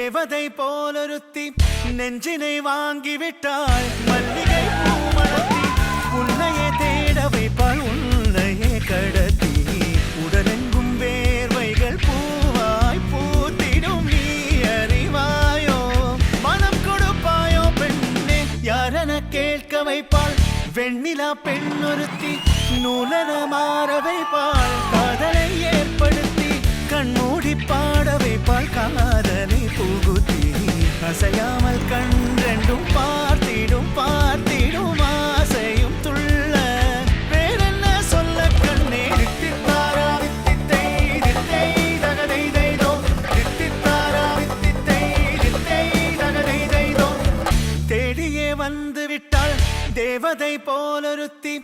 தேவதை போலொருத்தி நெஞ்சினை வாங்கிவிட்டாள். மல்லிகை பூமணத்தி உன்னையே தேட வைப்பாள். உன்னையே கடத்தி உடலெங்கும் வேர்வைகள் பூவாய் பூத்திடும். நீ அறிவாயோ மனம் கொடுப்பாயோ பெண்ணே யாரென கேட்க வைப்பாள். வெண்ணிலா பெண்ணொருத்தி நூலன மாற வைப்பாள். காதலை ஏற்படுத்தி கண்மூடி பாட வைப்பாள். காதலை புகுத்தி அசையாமல் கண்டெண்டும் பார்த்திடும் பார்த்திடும் ஆசையும் துள்ள. வேறென்ன சொல்ல கண்ணே தித்தித்தாரா வித்தித்தை தித்தை தகதை தைதோ தித்தித்தாரா வித்தித்தை தித்தை தகதை தைதோ. தேடியே வந்து விட்டாள் தேவதை போலொருத்தி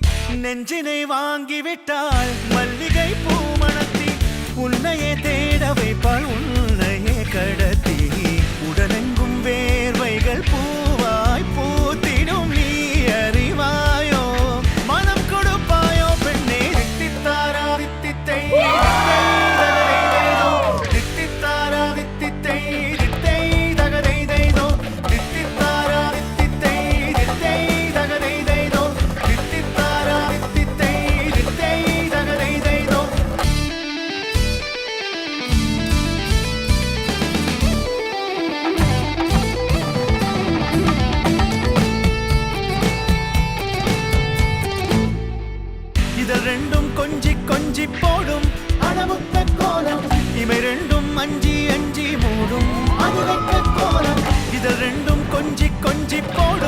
நெஞ்சினை வாங்கிவிட்டாள். மல்லிகை பூமணத்தி உன்னையே தேட வைப்பாள். உன்னையே கடத்தி உடலெங்கும் வேர்வைகள் பூவாய் பூத்திடும். நீ அறிவாயோ மனம் கொடுப்பாயோ பெண்ணே தித்தித்தாரா வித்தித்தை தித்தித்தாரா வித்தித்தை தித்தை தகதை தைதோ தித்தித்தாரா வித்தித்தை தித்தை தகதை தைதோ தித்தித்தாரா வித்தித்தை தித்தை தகதை தைதோ. இதழ் ரெண்டும் கொஞ்சி கொஞ்சி போடும் அடமுத்த கோலம். இவை ரெண்டும் அஞ்சி அஞ்சி மூடும் அது வைக்க கோலம். இதழ் ரெண்டும் கொஞ்சி கொஞ்சி போடும்